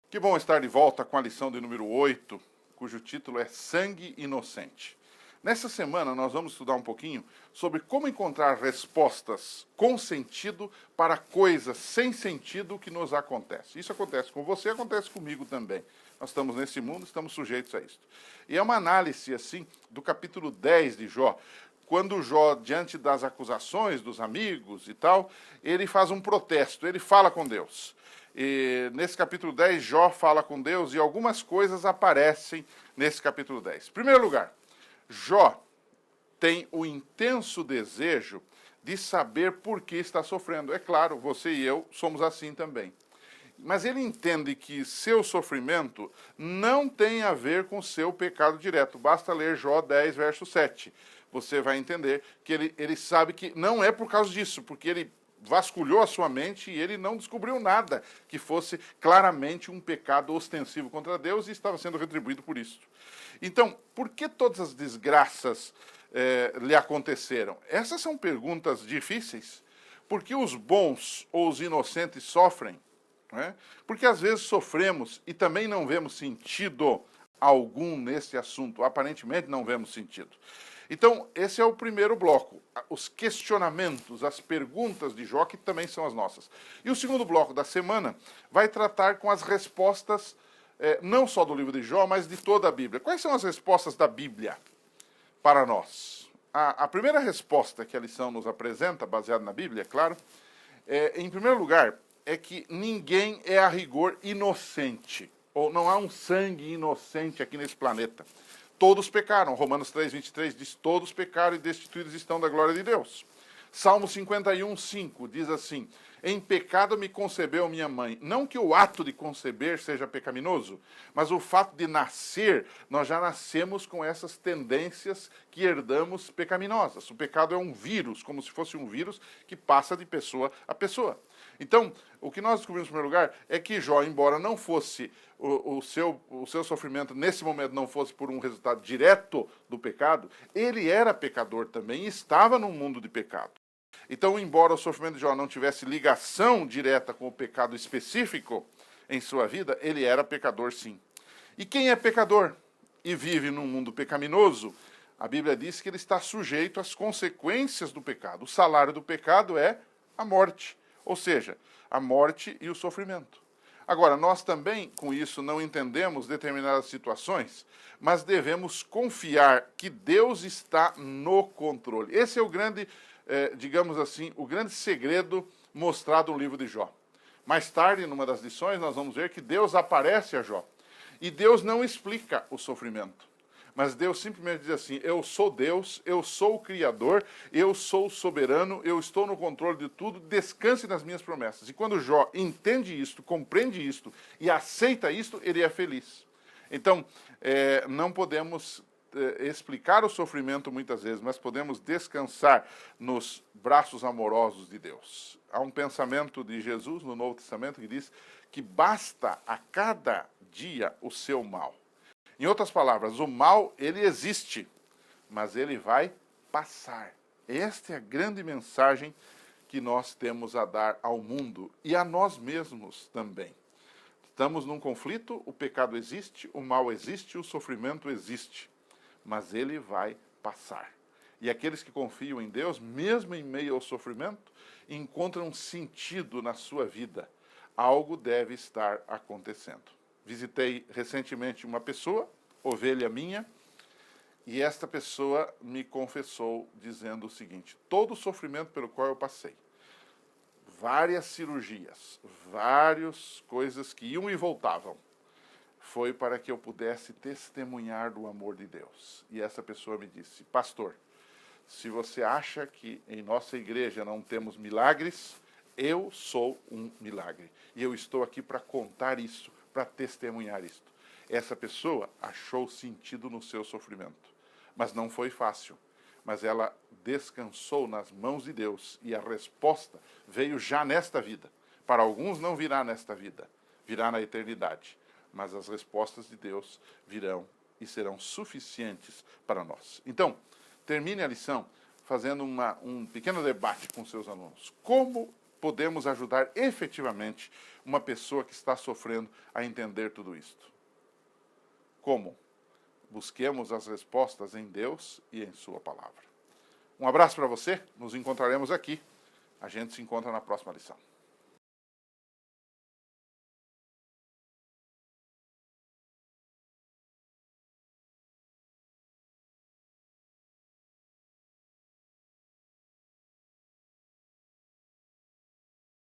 Que bom estar de volta com a lição de número 8, cujo título é Sangue Inocente. Nessa semana nós vamos estudar um pouquinho sobre como encontrar respostas com sentido para coisas sem sentido que nos acontecem. Isso acontece com você, acontece comigo também. Nós estamos nesse mundo, estamos sujeitos a isso. E é uma análise, assim, do capítulo 10 de Jó. Quando Jó, diante das acusações dos amigos e tal, ele faz um protesto, ele fala com Deus. E nesse capítulo 10, Jó fala com Deus e algumas coisas aparecem nesse capítulo 10. Em primeiro lugar, Jó tem o intenso desejo de saber por que está sofrendo. É claro, você e eu somos assim também. Mas ele entende que seu sofrimento não tem a ver com seu pecado direto. Basta ler Jó 10, verso 7. Você vai entender que ele sabe que não é por causa disso, porque ele vasculhou a sua mente e ele não descobriu nada que fosse claramente um pecado ostensivo contra Deus e estava sendo retribuído por isso. Então, por que todas as desgraças lhe aconteceram? Essas são perguntas difíceis. Por que os bons ou os inocentes sofrem? Não é? Porque às vezes sofremos e também não vemos sentido algum nesse assunto. Aparentemente não vemos sentido. Então, esse é o primeiro bloco, os questionamentos, as perguntas de Jó, que também são as nossas. E o segundo bloco da semana vai tratar com as respostas, não só do livro de Jó, mas de toda a Bíblia. Quais são as respostas da Bíblia para nós? A primeira resposta que a lição nos apresenta, baseada na Bíblia, é claro, em primeiro lugar, é que ninguém é a rigor inocente, ou não há um sangue inocente aqui nesse planeta. Todos pecaram. Romanos 3, 23 diz, todos pecaram e destituídos estão da glória de Deus. Salmo 51, 5 diz assim, em pecado me concebeu minha mãe. Não que o ato de conceber seja pecaminoso, mas o fato de nascer, nós já nascemos com essas tendências que herdamos pecaminosas. O pecado é um vírus, como se fosse um vírus que passa de pessoa a pessoa. Então, o que nós descobrimos em primeiro lugar é que Jó, embora não fosse o seu sofrimento nesse momento não fosse por um resultado direto do pecado, ele era pecador também e estava num mundo de pecado. Então, embora o sofrimento de Jó não tivesse ligação direta com o pecado específico em sua vida, ele era pecador sim. E quem é pecador e vive num mundo pecaminoso, a Bíblia diz que ele está sujeito às consequências do pecado. O salário do pecado é a morte, ou seja, a morte e o sofrimento. Agora, nós também, com isso, não entendemos determinadas situações, mas devemos confiar que Deus está no controle. Esse é o grande, digamos assim, o grande segredo mostrado no livro de Jó. Mais tarde, numa das lições, nós vamos ver que Deus aparece a Jó. E Deus não explica o sofrimento. Mas Deus simplesmente diz assim, eu sou Deus, eu sou o Criador, eu sou o soberano, eu estou no controle de tudo, descanse nas minhas promessas. E quando Jó entende isto, compreende isto e aceita isto, ele é feliz. Então, não podemos explicar o sofrimento muitas vezes, mas podemos descansar nos braços amorosos de Deus. Há um pensamento de Jesus no Novo Testamento que diz que basta a cada dia o seu mal. Em outras palavras, o mal, ele existe, mas ele vai passar. Esta é a grande mensagem que nós temos a dar ao mundo e a nós mesmos também. Estamos num conflito, o pecado existe, o mal existe, o sofrimento existe, mas ele vai passar. E aqueles que confiam em Deus, mesmo em meio ao sofrimento, encontram sentido na sua vida. Algo deve estar acontecendo. Visitei recentemente uma pessoa, ovelha minha, e esta pessoa me confessou dizendo o seguinte, todo o sofrimento pelo qual eu passei, várias cirurgias, várias coisas que iam e voltavam, foi para que eu pudesse testemunhar do amor de Deus. E essa pessoa me disse, pastor, se você acha que em nossa igreja não temos milagres, eu sou um milagre. E eu estou aqui para contar isso, para testemunhar isto. Essa pessoa achou sentido no seu sofrimento, mas não foi fácil. Mas ela descansou nas mãos de Deus e a resposta veio já nesta vida. Para alguns não virá nesta vida, virá na eternidade. Mas as respostas de Deus virão e serão suficientes para nós. Então, termine a lição fazendo um pequeno debate com seus alunos. Como podemos ajudar efetivamente uma pessoa que está sofrendo a entender tudo isto? Como? Busquemos as respostas em Deus e em sua palavra. Um abraço para você, nos encontraremos aqui. A gente se encontra na próxima lição.